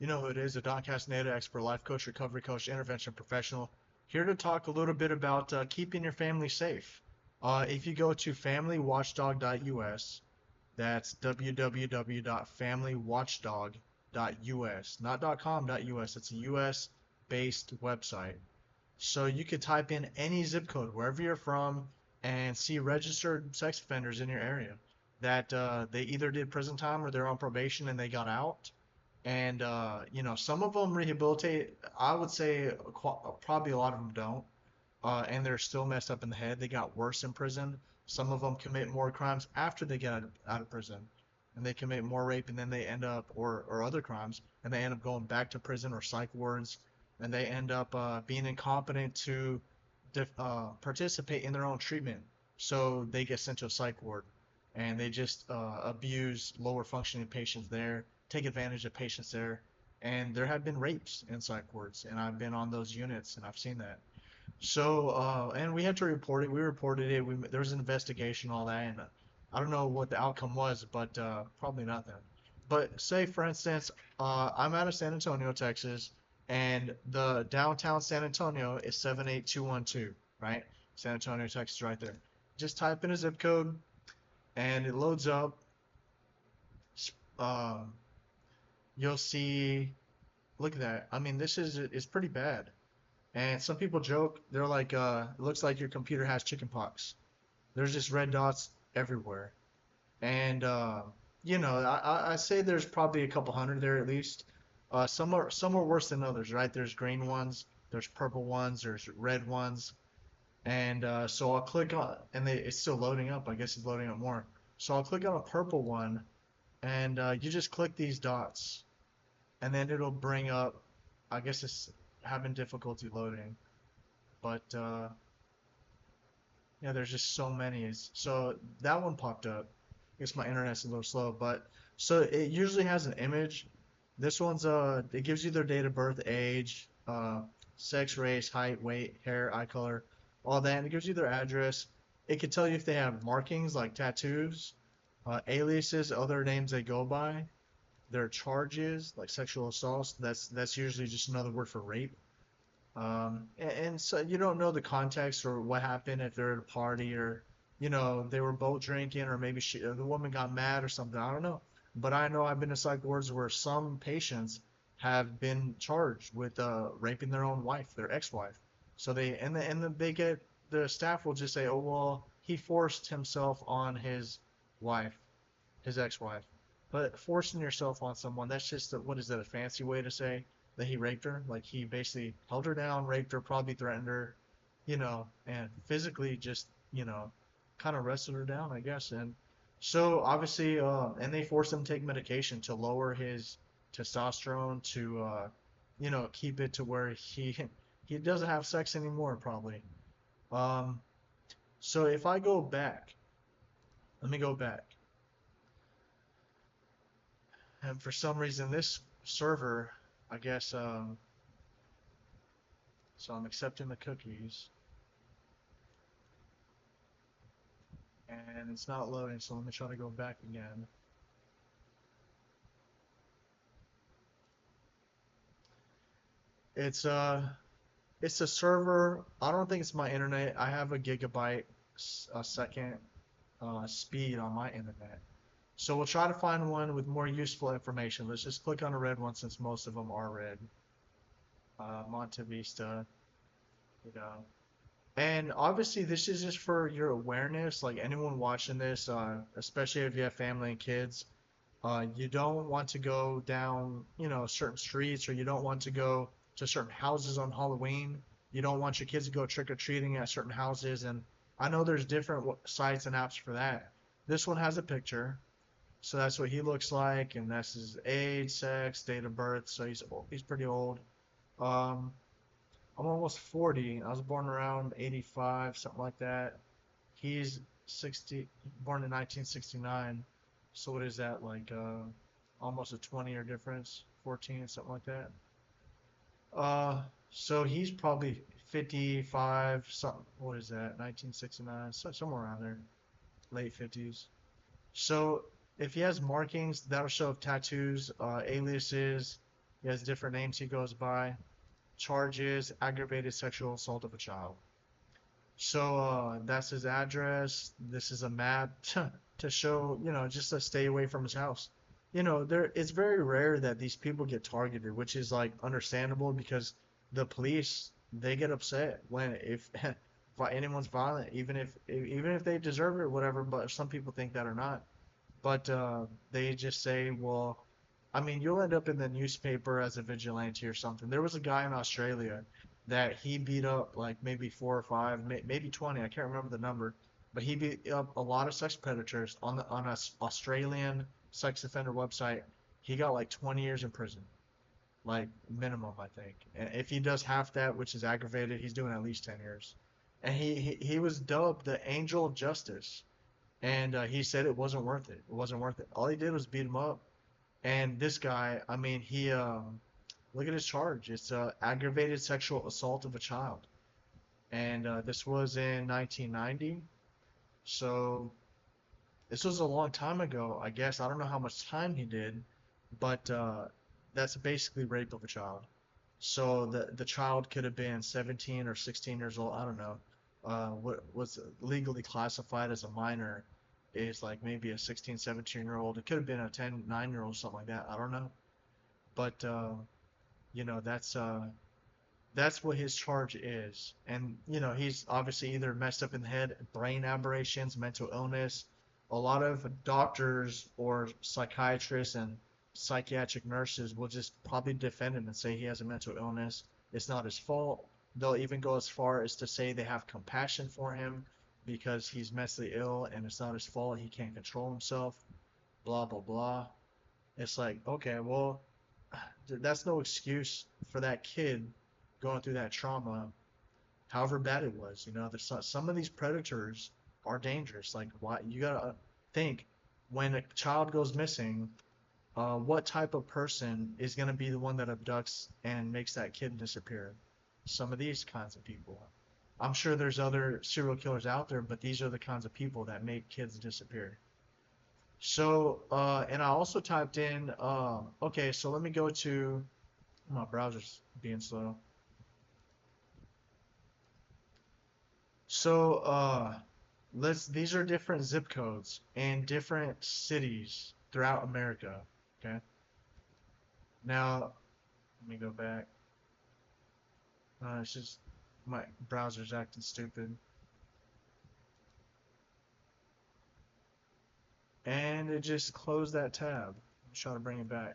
You know who it is, a Doncast native expert, life coach, recovery coach, intervention professional. Here to talk a little bit about keeping your family safe. If you go to familywatchdog.us, that's www.familywatchdog.us, not .com.us. It's a US based website. So you could type in any zip code wherever you're from and see registered sex offenders in your area that they either did prison time or they're on probation and they got out. And some of them rehabilitate. I would say probably a lot of them don't, and they're still messed up in the head. They got worse in prison. Some of them commit more crimes after they get out of prison, and they commit more rape, and then they end up or other crimes, and they end up going back to prison or psych wards, and they end up being incompetent to participate in their own treatment. So they get sent to a psych ward, and they just abuse lower functioning patients there, take advantage of patients there, and there have been rapes in psych wards, and I've been on those units, and I've seen that. So, and we had to report it. We reported it. There was an investigation, all that, and I don't know what the outcome was, but probably nothing. But say, for instance, I'm out of San Antonio, Texas, and the downtown San Antonio is 78212, right? San Antonio, Texas, right there. Just type in a zip code, and it loads up. Uh, you'll see. Look at that. I mean, this is pretty bad. And some people joke, they're like, it looks like your computer has chickenpox. There's just red dots everywhere. And I say there's probably a couple hundred there at least. Some are worse than others, right? There's green ones, there's purple ones, there's red ones. And so I'll click on, and it's still loading up. I guess it's loading up more. So I'll click on a purple one, and you just click these dots, and then it'll bring up. I guess it's having difficulty loading, but yeah, there's just so many. So that one popped up. I guess my internet's a little slow, but so it usually has an image. This one's it gives you their date of birth, age, sex, race, height, weight, hair, eye color, all that. And it gives you their address. It could tell you if they have markings like tattoos, aliases, other names they go by, their charges like sexual assault. That's usually just another word for rape. And so you don't know the context or what happened if they're at a party or, they were both drinking or maybe the woman got mad or something. I don't know. But I know I've been to psych wards where some patients have been charged with raping their own wife, their ex-wife. So they get the staff will just say, oh well, he forced himself on his wife, his ex-wife. But forcing yourself on someone, that's just what is that, a fancy way to say that he raped her? Like he basically held her down, raped her, probably threatened her, and physically just, kind of wrestled her down, I guess. And so obviously, and they forced him to take medication to lower his testosterone to, keep it to where he doesn't have sex anymore, probably. Um, so if I go back, let me go back. And for some reason, this server, I guess, so I'm accepting the cookies, and it's not loading. So let me try to go back again. It's it's a server. I don't think it's my internet. I have a gigabyte a second speed on my internet. So we'll try to find one with more useful information. Let's just click on a red one since most of them are red. Monte Vista, you know. And obviously, this is just for your awareness. Like anyone watching this, especially if you have family and kids, you don't want to go down, certain streets, or you don't want to go to certain houses on Halloween. You don't want your kids to go trick or treating at certain houses. And I know there's different sites and apps for that. This one has a picture, so that's what he looks like, and that's his age, sex, date of birth. So he's pretty old. Um, I'm almost 40. I was born around 85, something like that. He's 60, born in 1969. So what is that, like almost a 20-year difference, 14, something like that. So he's probably 55, something. What is that? 1969, so somewhere around there, late 50s. So if he has markings, that'll show if tattoos, aliases. He has different names he goes by. Charges aggravated sexual assault of a child. So that's his address. This is a map to show, just to stay away from his house. It's very rare that these people get targeted, which is like understandable because the police they get upset when if anyone's violent, even if they deserve it or whatever. But some people think that or not. But they just say, well, I mean, you'll end up in the newspaper as a vigilante or something. There was a guy in Australia that he beat up like maybe four or five, maybe 20. I can't remember the number, but he beat up a lot of sex predators on a Australian sex offender website. He got like 20 years in prison, like minimum, I think. And if he does half that, which is aggravated, he's doing at least 10 years. And he was dubbed the Angel of Justice, and he said it wasn't worth it. It wasn't worth it. All he did was beat him up. And this guy, I mean, look at his charge. It's aggravated sexual assault of a child. And this was in 1990. So this was a long time ago, I guess. I don't know how much time he did, but that's basically rape of a child. So the child could have been 17 or 16 years old. I don't know. What was legally classified as a minor is like maybe a 16, 17-year-old. It could have been a 10, 9-year-old, something like that. I don't know. But you know, that's what his charge is. And he's obviously either messed up in the head, brain aberrations, mental illness. A lot of doctors or psychiatrists and psychiatric nurses will just probably defend him and say he has a mental illness. It's not his fault. They'll even go as far as to say they have compassion for him because he's mentally ill and it's not his fault. He can't control himself. Blah, blah, blah. It's like, okay, well, that's no excuse for that kid going through that trauma, however bad it was. There's some of these predators are dangerous. Like, why you gotta think when a child goes missing, what type of person is gonna be the one that abducts and makes that kid disappear? Some of these kinds of people. I'm sure there's other serial killers out there, but these are the kinds of people that make kids disappear. So, and I also typed in, okay, so let me go to, my browser's being slow. So, these are different zip codes in different cities throughout America. Okay. Now, let me go back. It's just my browser's acting stupid. And it just closed that tab. I'm trying to bring it back.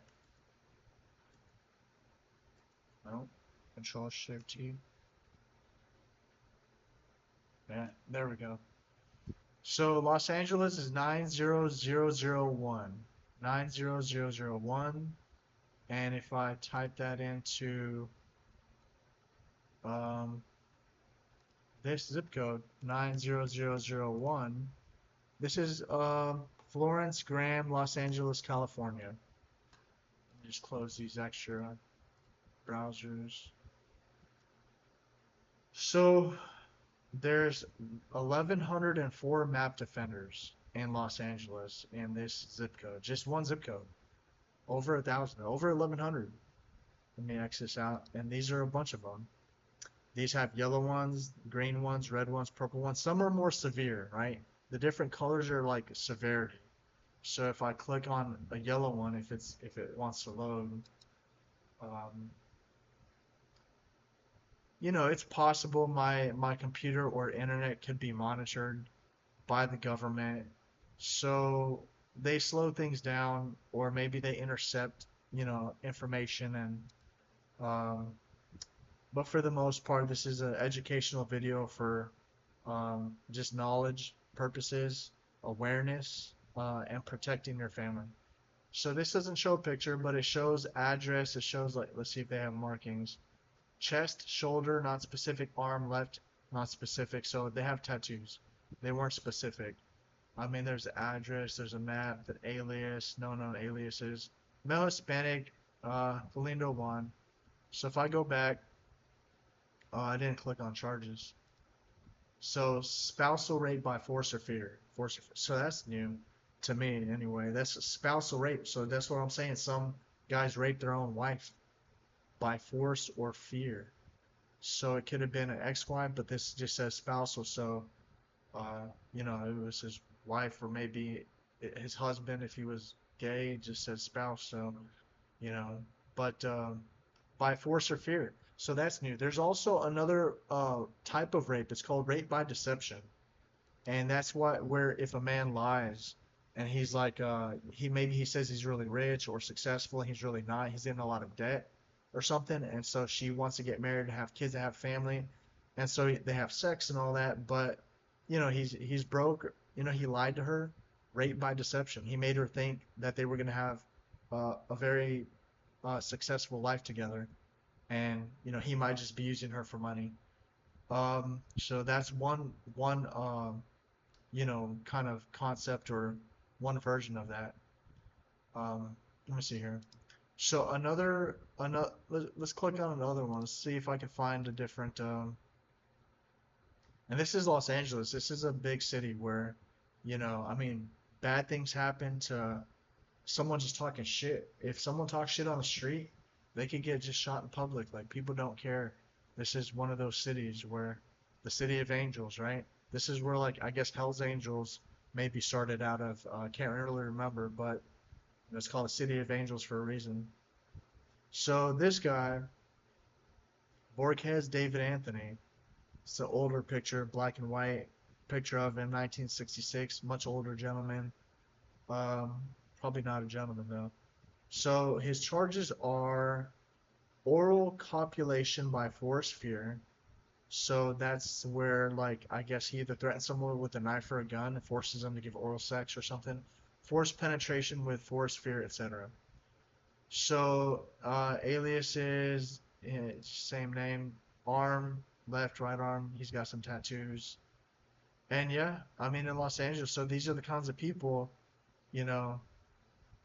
No. Control Shift T. Yeah, there we go. So Los Angeles is 90001. 90001. And if I type that into um, this zip code, 90001, this is Florence Graham, Los Angeles, California. Just close these extra browsers. So there's 1,104 mapped offenders in Los Angeles in this zip code. Just one zip code. Over 1,000, over 1,100. Let me X this out. And these are a bunch of them. These have yellow ones, green ones, red ones, purple ones. Some are more severe, right? The different colors are like severity. So if I click on a yellow one, if it wants to load, um, it's possible my computer or internet could be monitored by the government. So they slow things down, or maybe they intercept, information and um, but for the most part, this is an educational video for just knowledge purposes, awareness, and protecting your family. So this doesn't show a picture, but it shows address. It shows like, let's see if they have markings. Chest, shoulder, not specific. Arm, left, not specific. So they have tattoos. They weren't specific. I mean, there's the address, there's a map, the alias, no known aliases. Male Hispanic, Galindo 1. So if I go back, I didn't click on charges. So spousal rape by force or fear. So that's new to me anyway. That's spousal rape. So that's what I'm saying. Some guys rape their own wife. by force or fear. So it could have been an ex-wife, but this just says spousal. So, it was his wife or maybe his husband if he was gay, it just says spouse. So, you know, but by force or fear. So that's new. There's also another type of rape. It's called rape by deception. And that's what where if a man lies and he's like he says he's really rich or successful and he's really not, he's in a lot of debt or something, and so she wants to get married and have kids and have family, and so they have sex and all that, but he's broke, he lied to her, rape by deception. He made her think that they were going to have a very successful life together, and he might just be using her for money. So that's one kind of concept or one version of that. Let me see here. So another let's click on another one. Let's see if I can find a different. And this is Los Angeles. This is a big city where, I mean, bad things happen to someone just talking shit. If someone talks shit on the street, they could get just shot in public. Like people don't care. This is one of those cities where the city of angels, right? This is where like I guess Hell's Angels maybe started out of. I can't really remember, but it's called the City of Angels for a reason. So this guy, Borges David Anthony, it's an older picture, black and white picture of him, 1966, much older gentleman. Um, Probably not a gentleman though. So his charges are oral copulation by force fear. So that's where, like, I guess he either threatens someone with a knife or a gun and forces them to give oral sex or something. Forced penetration with force fear, etc. So alias is same name, arm, left, right arm. He's got some tattoos. And yeah, I mean in Los Angeles. So these are the kinds of people, you know,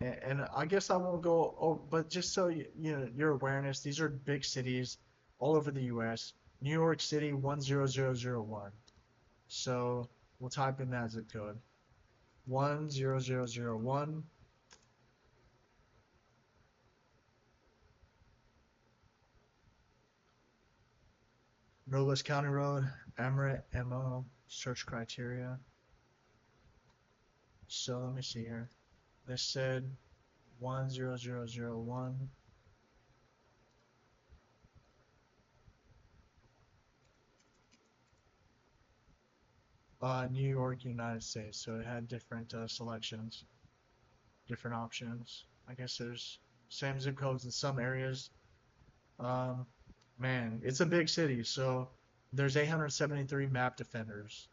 and I guess I won't go. Oh, but just so your awareness, these are big cities all over the U.S. New York City 10001. So we'll type in that zip code 10001. Northwest County Road, Everett, MO. Search criteria. So let me see here. This said 10001. New York, United States. So it had different selections, different options. I guess there's same zip codes in some areas. Um, Man, it's a big city. So there's 873 mapped offenders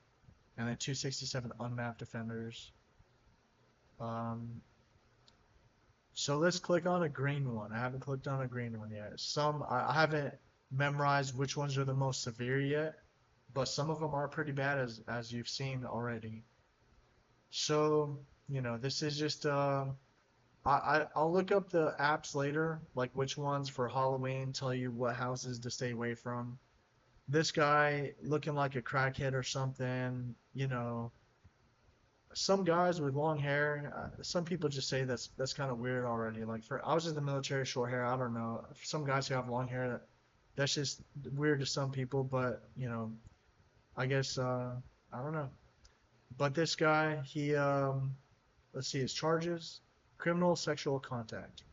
and then 267 unmapped offenders. Um, so let's click on a green one. I haven't clicked on a green one yet. I haven't memorized which ones are the most severe yet, but some of them are pretty bad as you've seen already. So, this is just I'll look up the apps later, like which ones for Halloween tell you what houses to stay away from. This guy looking like a crackhead or something, some guys with long hair. Some people just say that's kind of weird already. Like for I was in the military, short hair. I don't know. For some guys who have long hair, that's just weird to some people. But I guess I don't know. But this guy, he let's see his charges: criminal sexual contact.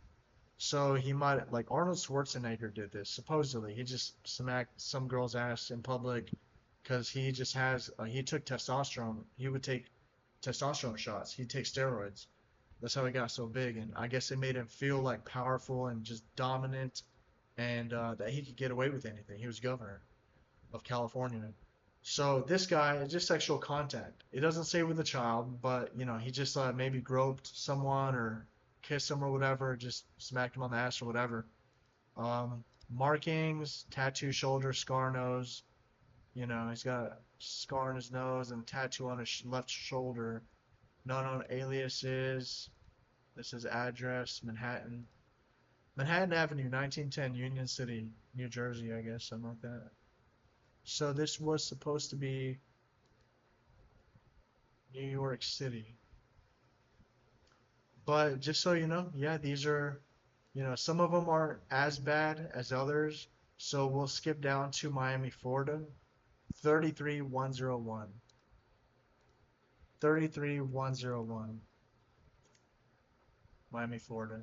So he might like Arnold Schwarzenegger did this. Supposedly, he just smacked some girl's ass in public because he took testosterone. He would take testosterone shots. He'd take steroids. That's how he got so big. And I guess it made him feel like powerful and just dominant, and that he could get away with anything. He was governor of California. So this guy, just sexual contact. It doesn't say with a child, but he just maybe groped someone or kissed him or whatever, just smacked him on the ass or whatever. Markings, tattoo shoulder, scar nose. He's got a scar on his nose and a tattoo on his left shoulder. No known aliases. This is address, Manhattan. Manhattan Avenue, 1910, Union City, New Jersey, I guess, something like that. So this was supposed to be New York City. But just so you know, yeah, these are, Some of them aren't as bad as others. So we'll skip down to Miami, Florida. 33101. 33101. Miami, Florida.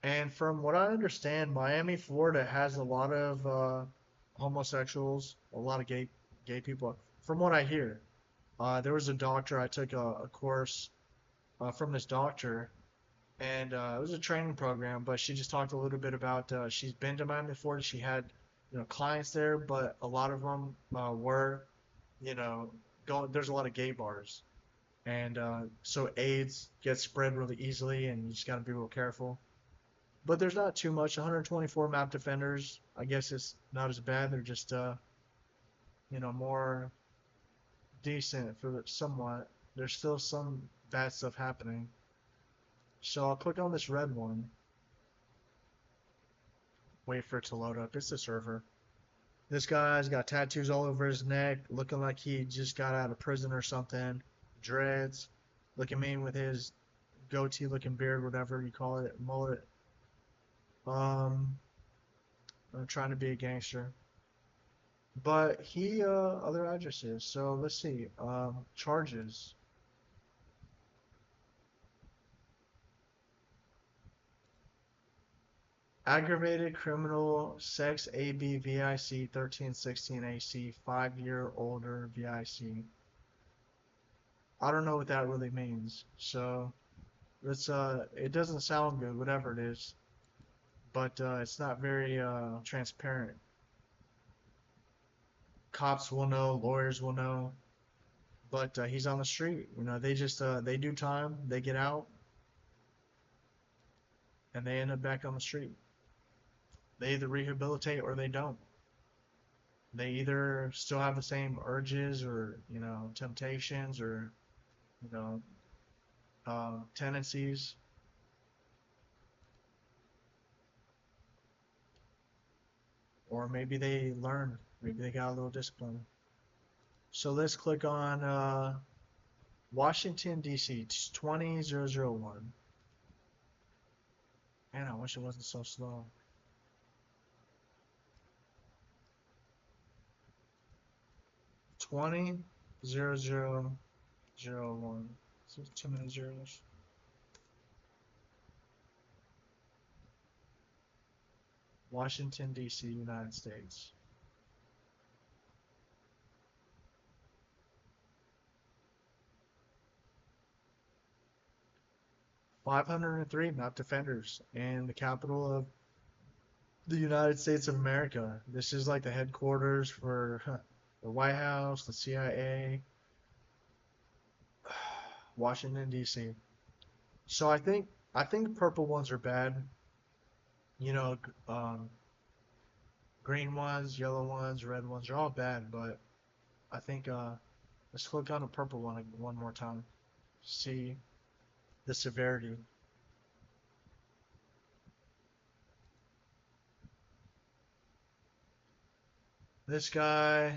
And from what I understand, Miami, Florida has a lot of homosexuals, a lot of gay people. From what I hear, there was a doctor. I took a course from this doctor, and it was a training program. But she just talked a little bit about she's been to Miami, Florida. She had clients there, but a lot of them were you know going. There's a lot of gay bars, and so AIDS gets spread really easily, and you just got to be real careful. But there's not too much. 124 map defenders. I guess it's not as bad. They're just more decent for somewhat. There's still some bad stuff happening. So I'll click on this red one. Wait for it to load up. It's the server. This guy's got tattoos all over his neck, looking like he just got out of prison or something. Dreads, looking mean with his goatee looking beard, whatever you call it, mullet. Um, I'm trying to be a gangster. But he other addresses. So let's see. Charges. Aggravated criminal sex AB VIC 1316 AC 5 year older VIC. I don't know what that really means. So let's it doesn't sound good, whatever it is. But it's not very transparent. Cops will know, lawyers will know, but he's on the street. They just they do time, they get out, and they end up back on the street. They either rehabilitate or they don't. They either still have the same urges or temptations or you know tendencies, or maybe they learned. Maybe they got a little discipline. So let's click on Washington D.C. 20001. Man, I wish it wasn't so slow. 200001. So too many zeros. Washington, D.C., United States. 503 map defenders in the capital of the United States of America. This is like the headquarters for the White House, the CIA, Washington, D.C. So I think purple ones are bad. You know, um, green ones, yellow ones, red ones are all bad, but I think let's click on the purple one more time. See the severity. This guy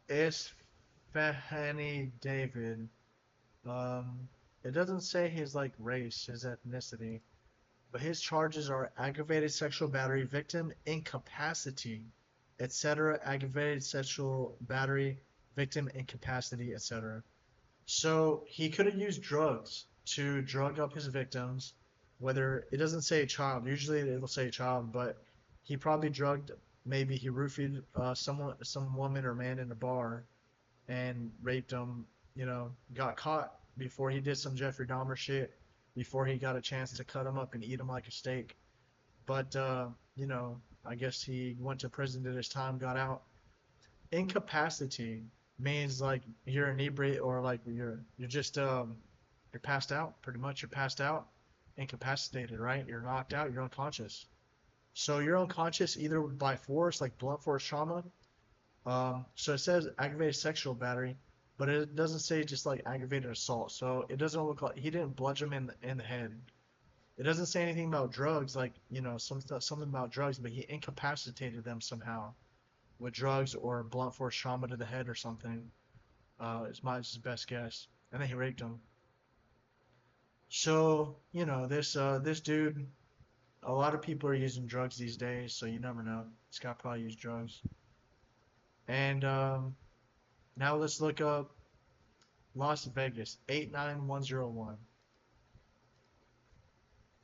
is Fahani David. Um, it doesn't say his like race, his ethnicity, but his charges are aggravated sexual battery, victim incapacity, etc. Aggravated sexual battery, victim incapacity, etc. So he could have used drugs to drug up his victims. Whether it doesn't say a child, usually it'll say a child, but he probably drugged. Maybe he roofied some woman or man in a bar, and raped them. Got caught before he did some Jeffrey Dahmer shit. Before he got a chance to cut him up and eat him like a steak. But I guess he went to prison, did his time, got out. Incapacity means like you're inebriated or like you're just you're passed out. Pretty much, you're passed out, incapacitated, right? You're knocked out. You're unconscious. So you're unconscious either by force, like blunt force trauma. So it says aggravated sexual battery, but it doesn't say just like aggravated assault. So it doesn't look like he didn't bludgeon him in the head. It doesn't say anything about drugs, like something about drugs, but he incapacitated them somehow with drugs or blunt force trauma to the head or something. Is my just best guess. And then he raped him. So this dude. A lot of people are using drugs these days, so you never know. This guy probably used drugs. And now let's look up Las Vegas 89101.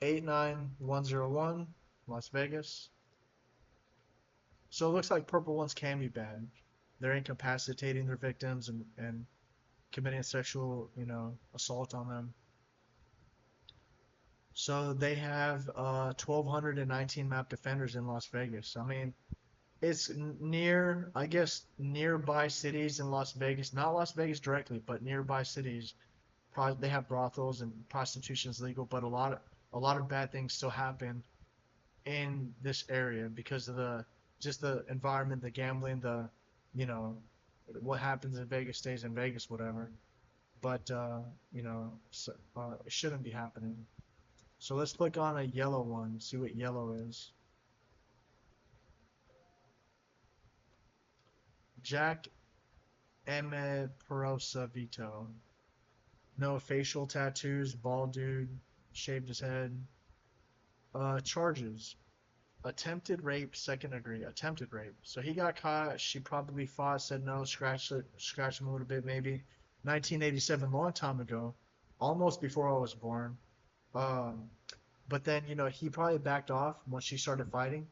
89101, Las Vegas. So it looks like purple ones can be bad. They're incapacitating their victims and committing sexual, assault on them. So they have 1,219 mapped offenders in Las Vegas. I mean, it's near, I guess, nearby cities in Las Vegas, not Las Vegas directly, but nearby cities. Probably they have brothels and prostitution is legal, but a lot of bad things still happen in this area because of the just the environment, the gambling, you know, what happens in Vegas stays in Vegas, whatever. But it shouldn't be happening. So let's click on a yellow one, see what yellow is. Jack Perosa Vito. No facial tattoos, bald dude, shaved his head. Charges. Attempted rape, second degree. Attempted rape. So he got caught. She probably fought, said no, scratched him a little bit, maybe. 1987, long time ago, almost before I was born. Um, but then he probably backed off once she started fighting,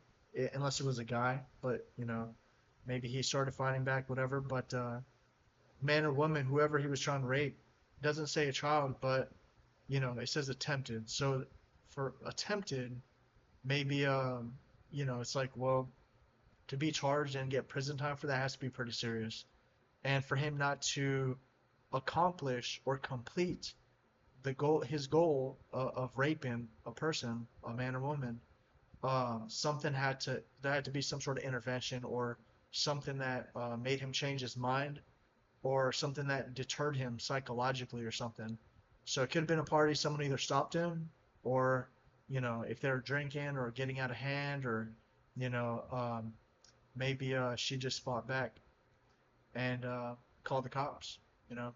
unless it was a guy. But maybe he started fighting back, whatever. But man or woman, whoever he was trying to rape, doesn't say a child, but it says attempted. So for attempted, maybe it's like, well, to be charged and get prison time for that has to be pretty serious. And for him not to accomplish or complete his goal of raping a person, a man or woman, there had to be some sort of intervention or something that made him change his mind or something that deterred him psychologically or something. So it could have been a party, someone either stopped him or, if they're drinking or getting out of hand or, you know, um, maybe she just fought back and called the cops, you know,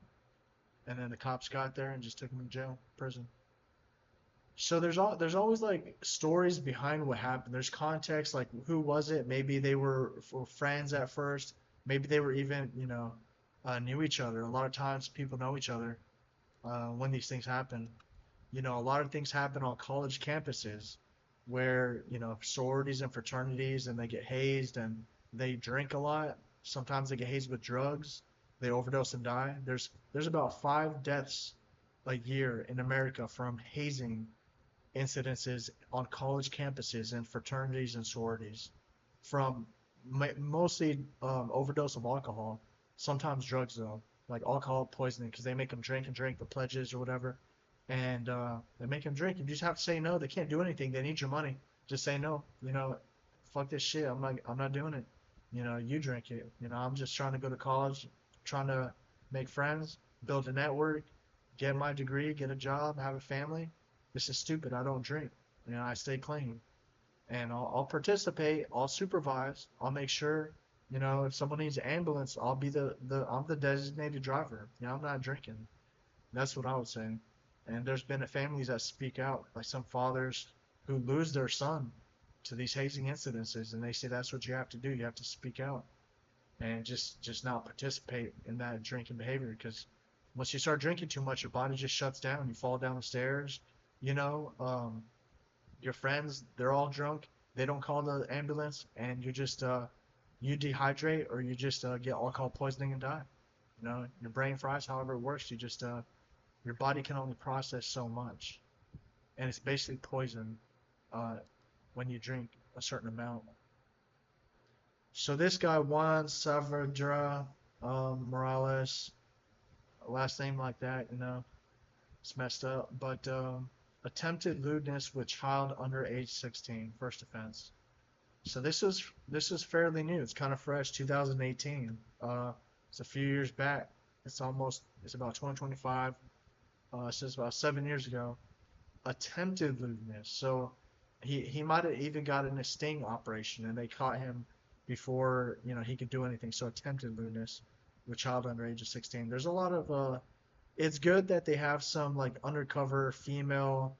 and then the cops got there and just took him to jail, prison. So there's always like stories behind what happened. There's context, like who was it? Maybe they were friends at first. Maybe they were even, knew each other. A lot of times people know each other when these things happen. A lot of things happen on college campuses where, sororities and fraternities and they get hazed and they drink a lot. Sometimes they get hazed with drugs. They overdose and die. There's about 5 deaths a year in America from hazing incidences on college campuses and fraternities and sororities from mostly overdose of alcohol, sometimes drugs though, like alcohol poisoning because they make them drink and drink the pledges or whatever, and they make them drink. You just have to say no. They can't do anything. They need your money. Just say no. Fuck this shit. I'm not doing it. You drink it. I'm just trying to go to college, trying to make friends, build a network, get my degree, get a job, have a family. This is stupid. I don't drink. I stay clean. And I'll participate. I'll supervise. I'll make sure, if someone needs an ambulance, I'll be I'm the designated driver. I'm not drinking. That's what I would say. And there's been families that speak out, like some fathers who lose their son to these hazing incidences, and they say that's what you have to do. You have to speak out and just not participate in that drinking behavior because once you start drinking too much, your body just shuts down. You fall down the stairs. You know, um, your friends, they're all drunk. They don't call the ambulance, and you dehydrate or you just get alcohol poisoning and die. Your brain fries. However it works, your body can only process so much, and it's basically poison uh, when you drink a certain amount. So this guy Juan Saavedra Morales, last name like that, it's messed up. But attempted lewdness with child under age 16, first offense. So this is fairly new. It's kind of fresh, 2018. It's a few years back. It's about 2025. Since about 7 years ago. Attempted lewdness. So he might have even gotten a sting operation, and they caught him before he could do anything. So attempted lewdness with child under age of 16. There's a lot of it's good that they have some like undercover female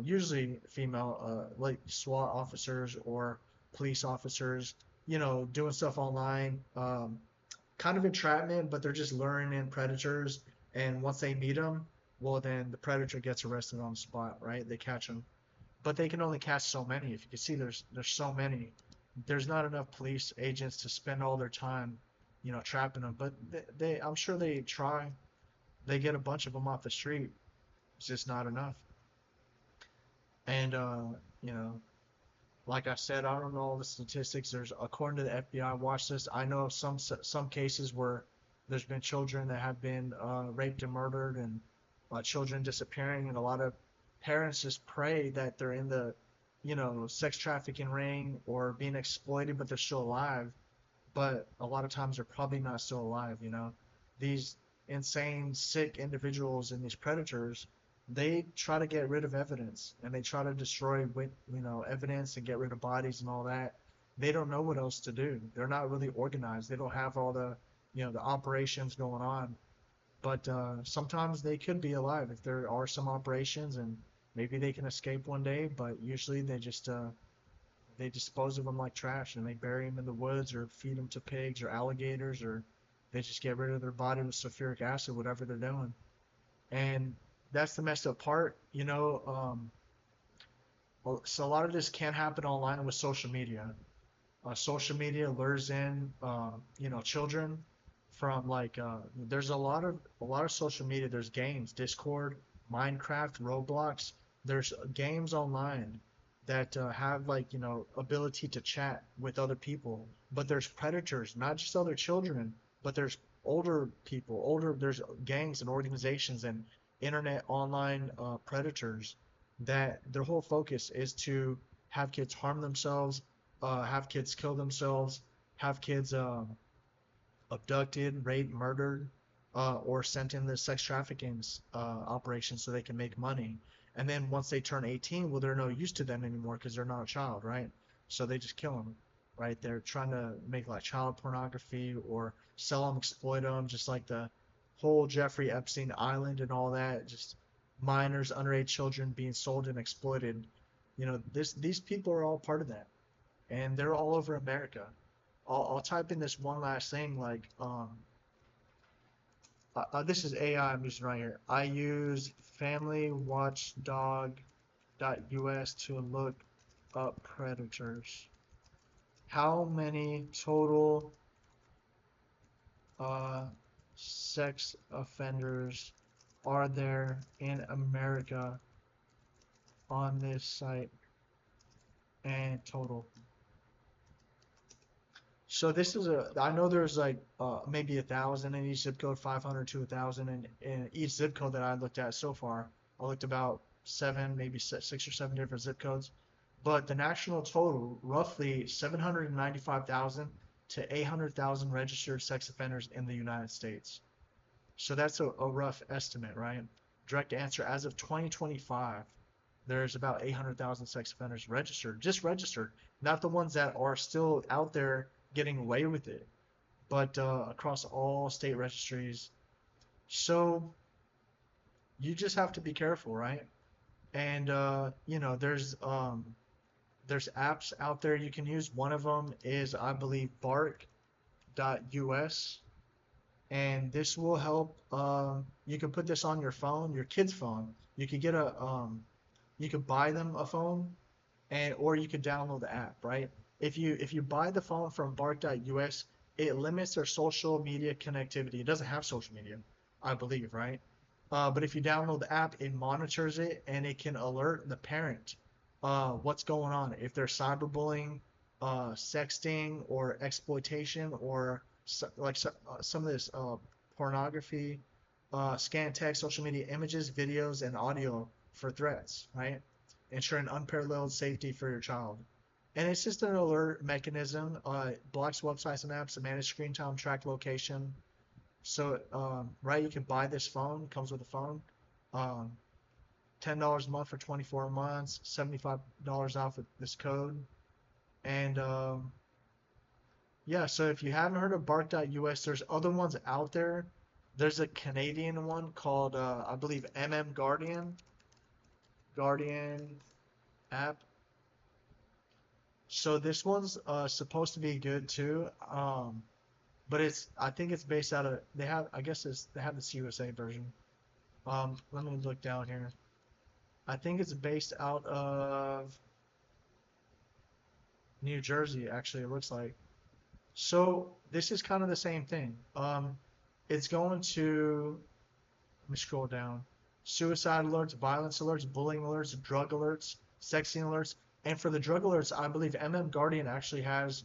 usually female, like SWAT officers or police officers, doing stuff online, kind of entrapment, but they're just luring in predators. And once they meet them, well, then the predator gets arrested on the spot, right? They catch them, but they can only catch so many. If you can see, there's so many. There's not enough police agents to spend all their time, trapping them. But I'm sure they try. They get a bunch of them off the street. It's just not enough. And you know, like I said, I don't know all the statistics. There's, according to the FBI watch list, I know of some cases where there's been children that have been raped and murdered, and children disappearing, and a lot of parents just pray that they're in the, sex trafficking ring or being exploited, but they're still alive. But a lot of times they're probably not still alive. These insane, sick individuals and these predators, they try to get rid of evidence and they try to destroy with evidence and get rid of bodies and all that. They don't know what else to do. They're not really organized. They don't have all the the operations going on. But sometimes they could be alive if there are some operations, and maybe they can escape one day. But usually they dispose of them like trash, and they bury them in the woods or feed them to pigs or alligators, or they just get rid of their body with sulfuric acid, whatever they're doing. And that's the messed up part. Well, so a lot of this can happen online with social media. Social media lures in children from like there's a lot of social media. There's games, Discord, Minecraft, Roblox. There's games online that have like ability to chat with other people. But there's predators, not just other children, but there's older people, there's gangs and organizations and internet online predators that their whole focus is to have kids harm themselves, have kids kill themselves, have kids abducted, raped, murdered, or sent in the sex trafficking operation so they can make money. And then once they turn 18, well, they're no use to them anymore because they're not a child, right? So they just kill them, right? They're trying to make like child pornography or sell them, exploit them, just like the whole Jeffrey Epstein Island and all that. Just minors, underage children being sold and exploited. These people are all part of that, and they're all over America. I'll type in this one last thing, like this is AI I'm using right here. I use familywatchdog.us to look up predators. How many total uh, sex offenders are there in America on this site and total? So this is I know there's like maybe 1,000 in each zip code, 500 to 1,000 in each zip code that I looked at so far. I looked about seven, maybe six or seven different zip codes, but the national total, roughly 795,000 to 800,000 registered sex offenders in the United States. So that's a rough estimate, right? Direct answer, as of 2025, there's about 800,000 sex offenders registered, just registered, not the ones that are still out there getting away with it, but across all state registries. So you just have to be careful, right? And there's apps out there you can use. One of them is, I believe, bark.us, and this will help. You can put this on your phone, your kid's phone. You could buy them a phone, and or you could download the app, right? If you buy the phone from bark.us, it limits their social media connectivity. It doesn't have social media, I believe, right? But if you download the app, it monitors it and it can alert the parent what's going on. If there's cyberbullying, sexting, or exploitation, or some of this pornography, scan text, social media images, videos, and audio for threats, right? Ensuring unparalleled safety for your child. And it's just an alert mechanism. Blocks websites and apps to manage screen time, track location. So, right, you can buy this phone. Comes with a phone. Um, $10 a month for 24 months. $75 off with this code. And yeah, so if you haven't heard of Bark.us, there's other ones out there. There's a Canadian one called, I believe, MM Guardian. Guardian app. So this one's supposed to be good too. But I think it's based out of they have I guess they have this USA version. Let me look down here. I think it's based out of New Jersey, actually, it looks like. So this is kind of the same thing. It's going to let me scroll down. Suicide alerts, violence alerts, bullying alerts, drug alerts, sexting alerts. And for the drug alerts, I believe Guardian actually has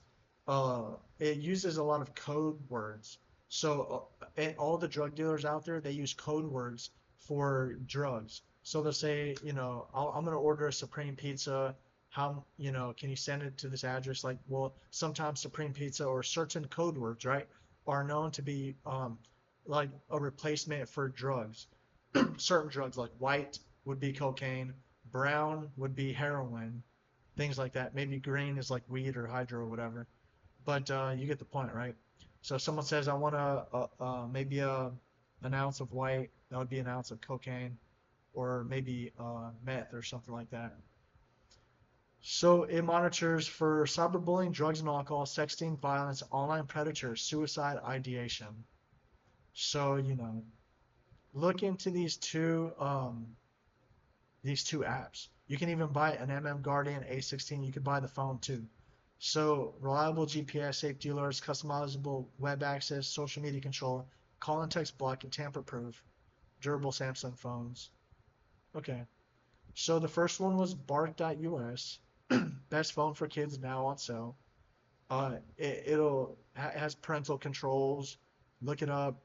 it uses a lot of code words. So and all the drug dealers out there, they use code words for drugs. So they'll say, I'm gonna order a Supreme Pizza. How, can you send it to this address? Like, well, sometimes Supreme Pizza or certain code words, right, are known to be like a replacement for drugs. Certain drugs like white would be cocaine, brown would be heroin, things like that. Maybe green is like weed or hydro or whatever. But you get the point, right? So if someone says, I want maybe an ounce of white, that would be an ounce of cocaine, or maybe meth or something like that. So it monitors for cyberbullying, drugs and alcohol, sexting, violence, online predators, suicide ideation. So, look into these two apps. You can even buy an Guardian A16. You could buy the phone too. So reliable GPS, safety alerts, customizable web access, social media control, call and text block, and tamper proof. Durable Samsung phones. Okay. So the first one was Bark.us. Best phone for kids now on sale. It has parental controls. Look it up.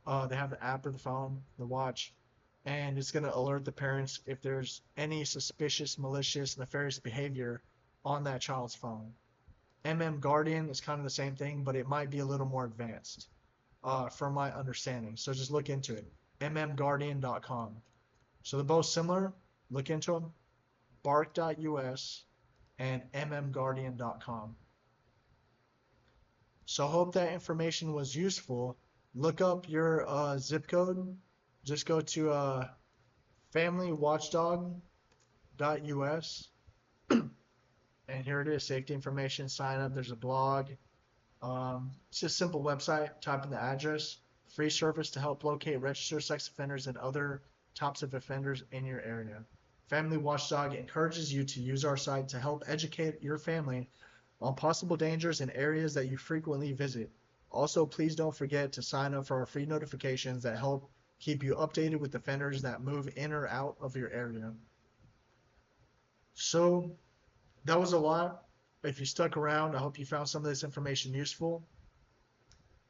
They have the app or the phone, the watch, and it's going to alert the parents if there's any suspicious, malicious, nefarious behavior on that child's phone. Guardian is kind of the same thing, but it might be a little more advanced, from my understanding. So just look into it. mmguardian.com. So they're both similar. Look into them. Bark.us and mmguardian.com. So I hope that information was useful. Look up your zip code. Just go to familywatchdog.us, and here it is, safety information, sign up. There's a blog. It's just a simple website. Type in the address. Free service to help locate registered sex offenders and other types of offenders in your area. Family Watchdog encourages you to use our site to help educate your family on possible dangers in areas that you frequently visit. Also, please don't forget to sign up for our free notifications that help keep you updated with offenders that move in or out of your area. So that was a lot. If you stuck around, I hope you found some of this information useful.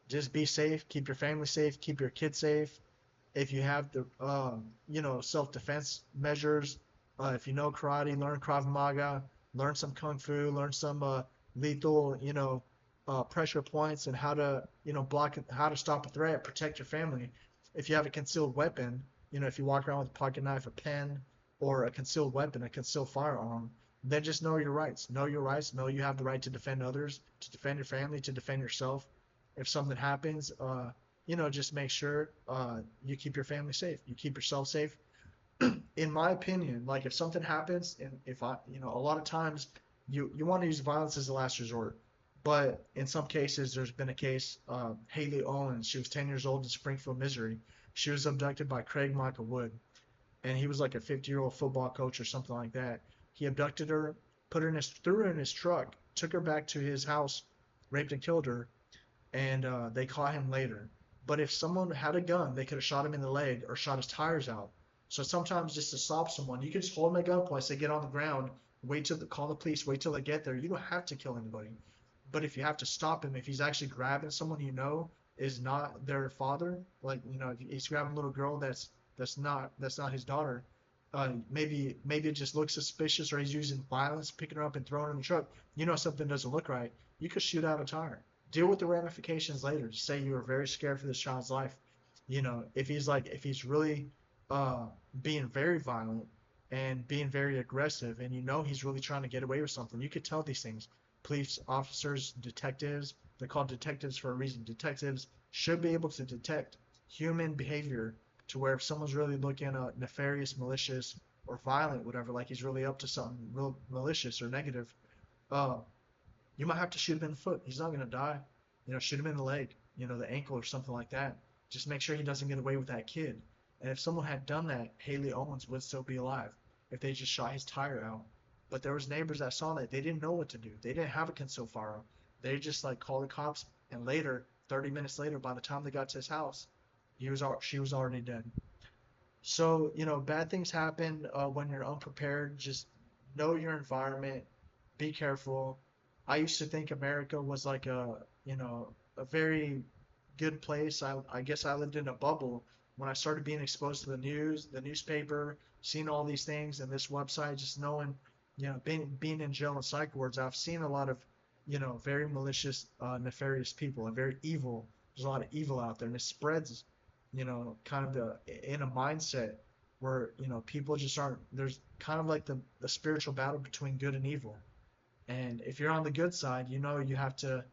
Just be safe, keep your family safe, keep your kids safe. If you have the, self-defense measures, if you know karate, learn Krav Maga, learn some Kung Fu, learn some lethal, pressure points and how to, block, how to stop a threat, protect your family. If you have a concealed weapon, if you walk around with a pocket knife, a pen, or a concealed weapon, a concealed firearm, then just know your rights. Know your rights. Know you have the right to defend others, to defend your family, to defend yourself. If something happens, just make sure you keep your family safe. You keep yourself safe. In my opinion, like if something happens, and if a lot of times you want to use violence as a last resort, but in some cases, there's been a case, Haley Owens, she was 10 years old in Springfield, Missouri. She was abducted by Craig Michael Wood, and he was like a 50-year-old football coach or something like that. He abducted her, threw her in his truck, took her back to his house, raped and killed her, and they caught him later. But if someone had a gun, they could have shot him in the leg or shot his tires out. So sometimes just to stop someone, you can just hold them at gunpoint, say get on the ground, call the police, wait till they get there. You don't have to kill anybody. But if you have to stop him, if he's actually grabbing someone is not their father, like if he's grabbing a little girl that's not his daughter, maybe it just looks suspicious, or he's using violence, picking her up and throwing her in the truck. Something doesn't look right. You could shoot out a tire. Deal with the ramifications later. Just say you were very scared for this child's life. If he's really being very violent and being very aggressive, and he's really trying to get away with something, you could tell these things. Police officers, detectives, they're called detectives for a reason. Detectives should be able to detect human behavior to where if someone's really looking nefarious, malicious, or violent, whatever, like he's really up to something real malicious or negative, uh, you might have to shoot him in the foot. He's not gonna die. Shoot him in the leg, the ankle or something like that. Just make sure he doesn't get away with that kid. And if someone had done that, Haley Owens would still be alive if they just shot his tire out. But there was neighbors that saw that. They didn't know what to do. They didn't have a concealed firearm. They just like called the cops, and later, 30 minutes later, by the time they got to his house, she was already dead. So, bad things happen when you're unprepared. Just know your environment, be careful. I used to think America was like a very good place. I guess I lived in a bubble when I started being exposed to the news, the newspaper, seeing all these things and this website, just knowing, being in jail and psych wards, I've seen a lot of, very malicious, nefarious people and very evil. There's a lot of evil out there, and it spreads, kind of in a mindset where, people just aren't, there's kind of like the spiritual battle between good and evil. And if you're on the good side, you have to,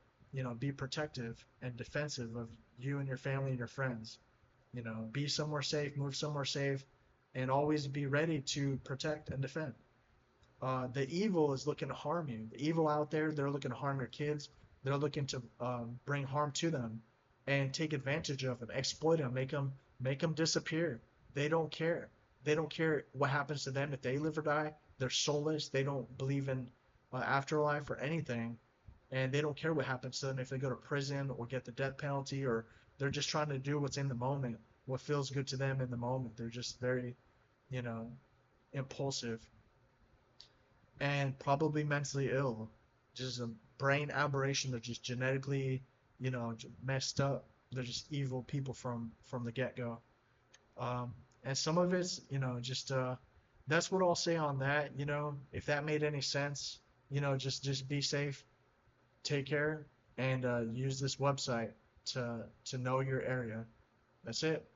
be protective and defensive of you and your family and your friends. Be somewhere safe, move somewhere safe, and always be ready to protect and defend. The evil is looking to harm you. The evil out there, they're looking to harm your kids. They're looking to bring harm to them and take advantage of them, exploit them, make them disappear. They don't care. They don't care what happens to them if they live or die. They're soulless. They don't believe in afterlife or anything, and they don't care what happens to them if they go to prison or get the death penalty, or they're just trying to do what's in the moment, what feels good to them in the moment. They're just very, you know, impulsive and probably mentally ill. Just a brain aberration. They're just genetically, messed up. They're just evil people from the get-go. And some of it's, just that's what I'll say on that. If that made any sense, just be safe, take care, and use this website to know your area. That's it.